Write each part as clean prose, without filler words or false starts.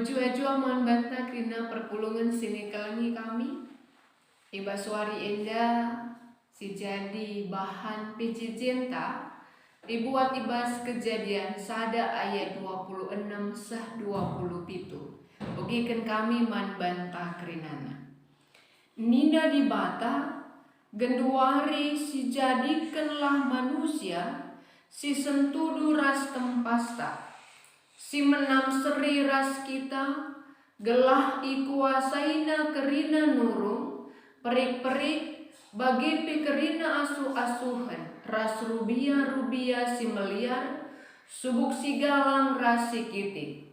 Menjua-jua mohon banta kena perpulungan sini kelangi kami. Iba suari enda si jadi bahan pejejenta dibuat ibas kejadian sada ayat 26 sah 27. Ogikan kami man banta kerinana. Nina di bata genduari si jadikanlah manusia si sentudu ras tempasta. Si menam seri ras kita gelah ikuasaina kerina nurung perik-perik bagi pikerina asuh-asuhan ras rubia si meliar subuk si galang ras si kitik.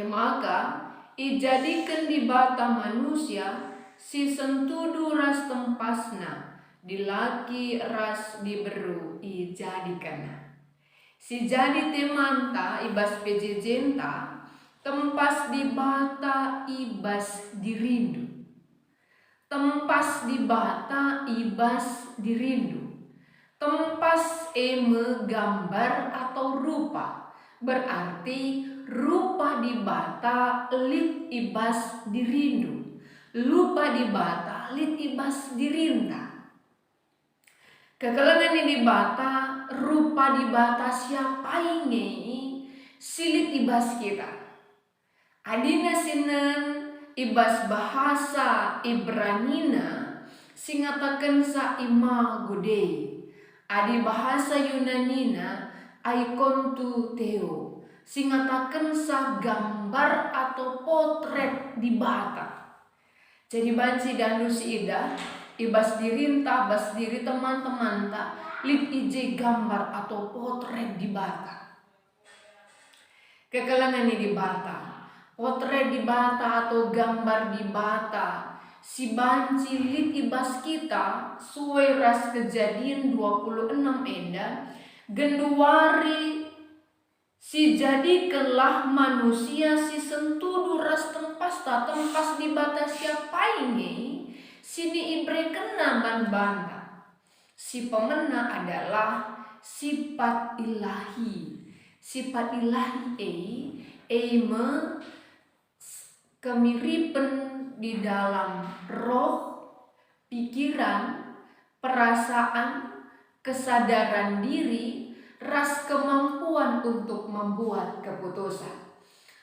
Maka ijadikan di bata manusia si sentudu ras tempasna dilaki ras diberu ijadikan. Si jadi temanta ibas pejejenta tempas di bata ibas dirindu. Tempas di bata ibas dirindu. Tempas gambar atau rupa. Berarti rupa di bata lit ibas dirindu. Lupa di bata lit ibas dirinta. Kekelengan ini di bata, rupa di bata siapa ini silit ibas kita. Adina sinan ibas bahasa Ibranina singatakan sa ima gudei. Adi bahasa Yunanina aikontu theo singatakan sa gambar atau potret di bata. Jadi banci dan si ida ibas dirinta, bas diri teman-teman tak lit ije gambar atau potret di bata. Kekelangan ini di bata, potret di bata atau gambar di bata. Si banci lit ibas kita suai ras kejadian 26 enda genduari si jadikanlah manusia si sentudu ras tempas di bata siapa ini. Sini ibre kena banta. Si pemena adalah sifat ilahi. Sifat ilahi kemiripan di dalam roh, pikiran, perasaan, kesadaran diri, ras kemampuan untuk membuat keputusan.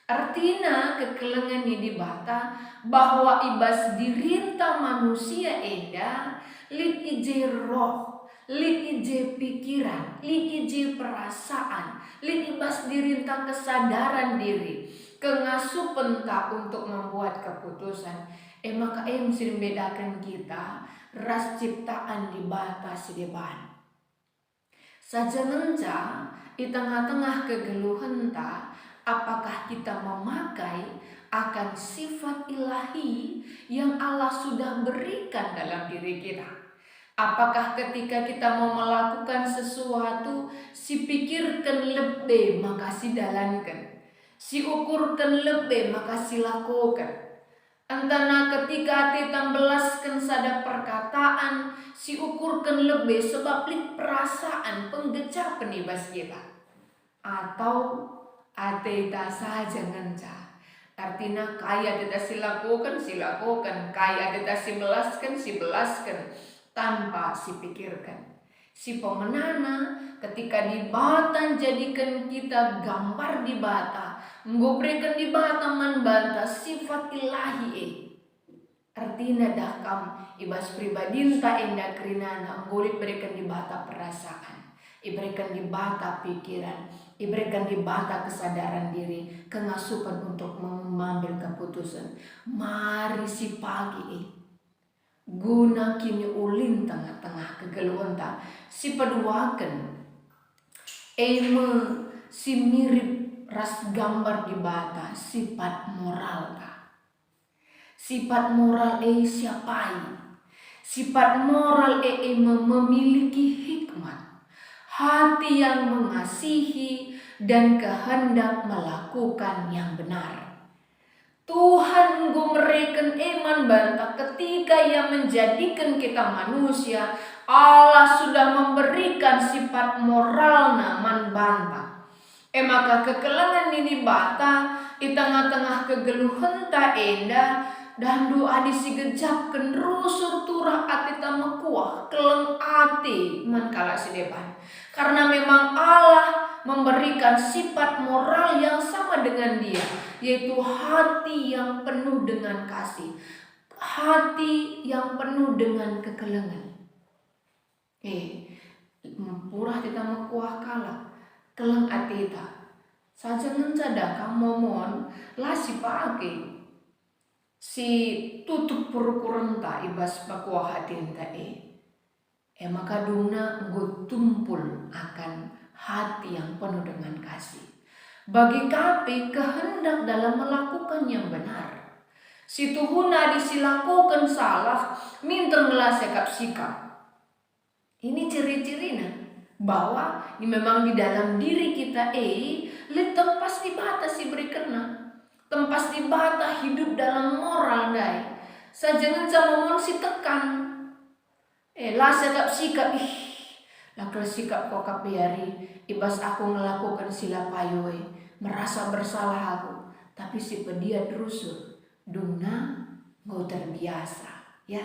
Artinya kekelengan ini di bata bahwa ibas dirinta manusia enda lit ije roh, lit ije pikiran, lit ije perasaan, lit ibas dirinta kesadaran diri, kengasuh penta untuk membuat keputusan. Maka mesti membedakan kita ras ciptaan di bata si depan. Saja nenca di tengah-tengah kegeluhan ta, apakah kita memakai akan sifat ilahi yang Allah sudah berikan dalam diri kita? Apakah ketika kita mau melakukan sesuatu, si pikirkan lebih maka si dalankan, si ukurkan lebih maka si lakukan. Antara ketika kita belaskan sada perkataan, si ukurkan lebih sebab perasaan penggecapan ibas kita. Atau ateta saja ngenca. Artinya kaya kita silakukan, kaya kita sibelaskan tanpa si pikirkan. Si pemenana ketika di bata jadikan kita gambar di bata, memberikan di bata manbanta sifat ilahi. Artinya dakam ibas pribadinta enda kerinana anggolit berikan di bata perasaan, iberikan di bata pikiran, iberikan di bata kesadaran diri, kengasupan untuk mengambil keputusan. Mari si pagi guna kini ulin tengah-tengah kegeluhan tak si paduakan si mirip ras gambar di bata sifat moral tak. Sifat moral siapai? Sifat moral memiliki hikmat, hati yang mengasihi dan kehendak melakukan yang benar. Tuhan memberikan iman banta ketika Ia menjadikan kita manusia, Allah sudah memberikan sifat moral naman banta. Maka kekelengan ini bata i tengah-tengah kegeluhan ta enda dan doa disigejapkan rusur turah ati ta mekuah keleng ati menkala sidepan. Karena memang Allah memberikan sifat moral yang sama dengan dia, yaitu hati yang penuh dengan kasih, hati yang penuh dengan kekelengan. Purah kita mekuah kala keleng ati ta saja ngencada kamomon lah si pake si tutup purkurenta ibas pakuah hati enta maka duna nggo tumpul akan hati yang penuh dengan kasih. Bagi kapi kehendak dalam melakukan yang benar. Si tuhuna disilakukan salah, minta ngelas sikap. Ini ciri-cirinya bahwa ini memang di dalam diri kita tempas di batas si berikan tempas di bata hidup dalam moral dai. Sajangan sama si tekan. Lah sikap lah kalau sikap kok kapiari ibas aku melakukan sila payo merasa bersalah aku. Tapi si pedia terusur duna mau terbiasa ya.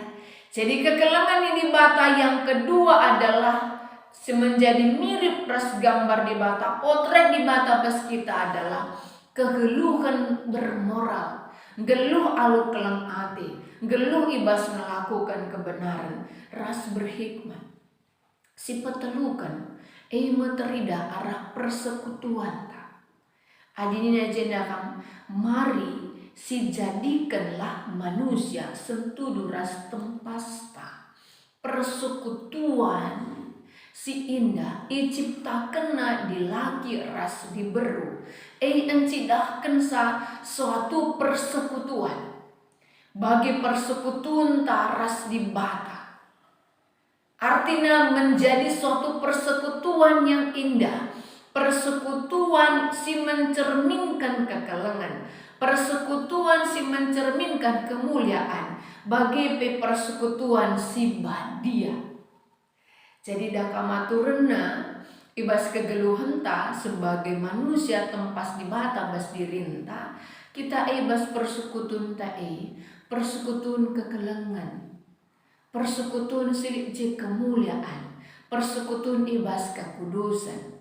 Jadi kekelengan ini bata yang kedua adalah menjadi mirip ras gambar di bata, potret di bata bas kita adalah kegeluhan bermoral, geluh alu keleng ati, geluh ibas melakukan kebenaran, ras berhikmat. Si petelukan, meterida arah persekutuan ta. Adini agenda kang mari si jadikanlah manusia sentudu ras tempasta persekutuan si indah ciptakan di laki ras diberu encidahkan sa suatu persekutuan bagi persekutuan taras di bata artinya menjadi suatu persekutuan yang indah, persekutuan si mencerminkan kekelengan, persekutuan si mencerminkan kemuliaan bagi persekutuan si badia. Jadi dakamaturena ibas kegeluhan ta sebagai manusia tempas di bata bas dirinta kita ibas persekutuan ta persekutuan kekelengan, persekutuan silik je kemuliaan, persekutuan ibas kekudusan.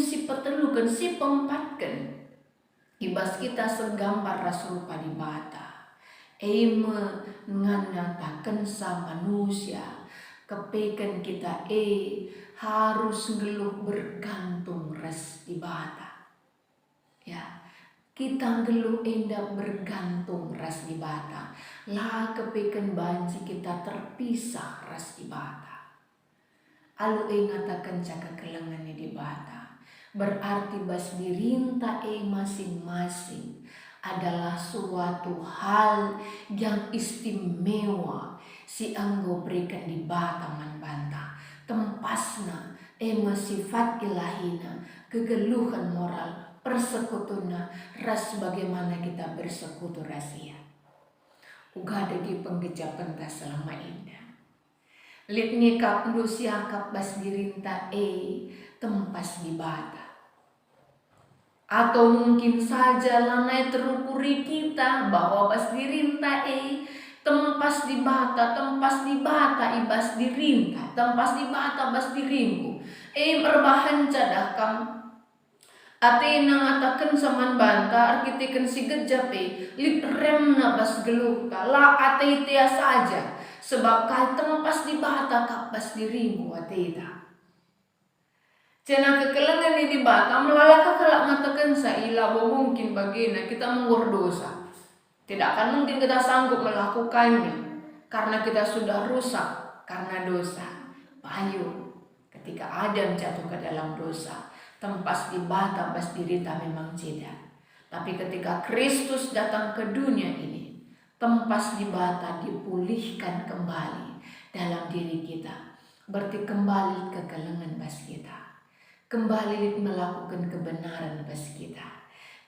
Si petelukan si pempatkan ibas kita segambar rasupa di bata. Mengandalkan sa manusia kepekan kita harus ngeluh bergantung ras di bata. Ya, kita ngeluh endak bergantung ras di bata. Lah kepekan banci kita terpisah ras di bata. Alu ngatakan caka kelengannya di bata. Berarti bas dirinta masing-masing adalah suatu hal yang istimewa si anggo berikan di bata man banta tempasna sifat ilahina kegeluhan moral persekutuna ras bagaimana kita bersekutu rahasia uga dagi penggejapan ta selama indah litni kap siakap bas dirinta tempas di bata. Atau mungkin saja lanai terukuri kita bahwa bas dirinta tempas di bata ibas dirinta tempas di bata bas diringku merbahan cadah kam ate nangatakan saman banta arkitekan si gejap lit remna bas geluhta la ate tia saja sebab kai tempas di bata kabas diringku ate ita. Cina kekelengan di bata melalaka kalak ngatakan saila mungkin bagina kita mengur dosa. Tidak akan mungkin kita sanggup melakukannya karena kita sudah rusak karena dosa. Payu ketika Adam jatuh ke dalam dosa, tempas di bata bas dirita memang tidak. Tapi ketika Kristus datang ke dunia ini, tempas di bata dipulihkan kembali dalam diri kita. Berarti kembali kekelengan bas kita. Kembali melakukan kebenaran bas kita.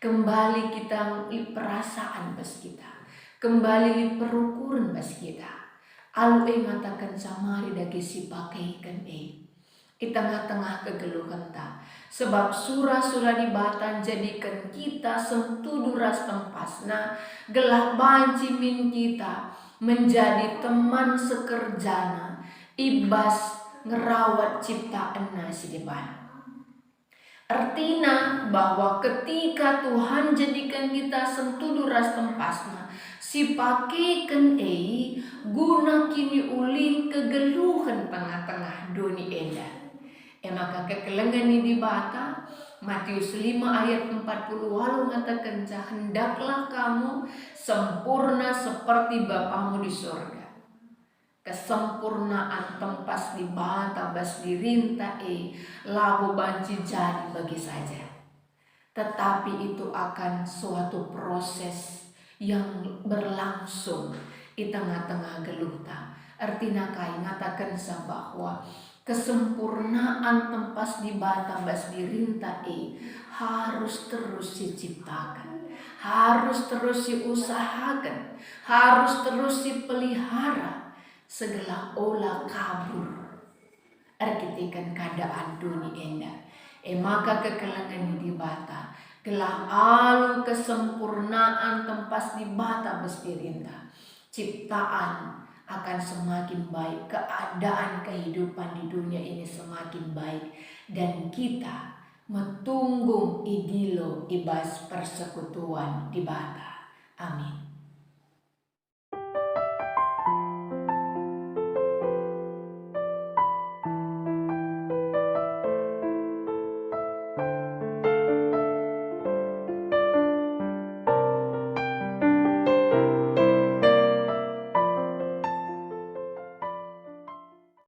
Kembali kita perasaan bas kita. Kembali perukuran bas kita. Alu mengatakan samari dagi si pakaikan di tengah-tengah kegeluhan ta. Sebab surah-surah di batan jadikan kita sentuduras tempasna, gelah banci min kita menjadi teman sekerjana, ibas ngerawat ciptaan si depan. Artinya bahwa ketika Tuhan jadikan kita sentuduras tempasna, si pakekan guna kini uli kegeluhan tengah-tengah dunia enda. Maka kekelengan ini dibata Matius 5 ayat 40 walau mengatakan hendaklah kamu sempurna seperti Bapamu di surga. Kesempurnaan tempas di bata bas dirinta labu banci jadi bagi saja. Tetapi itu akan suatu proses yang berlangsung di tengah-tengah geluta. Artinya kai ngatakan bahwa kesempurnaan tempas di bata bas dirinta harus terus diciptakan, harus terus diusahakan, harus terus dipelihara segala olah kabur arkitikan keadaan dunia enda. Maka kekelangan di bata gelah alu kesempurnaan tempas di bata bas dirinta, ciptaan akan semakin baik, keadaan kehidupan di dunia ini semakin baik, dan kita metunggung idilo ibas persekutuan di bata. Amin.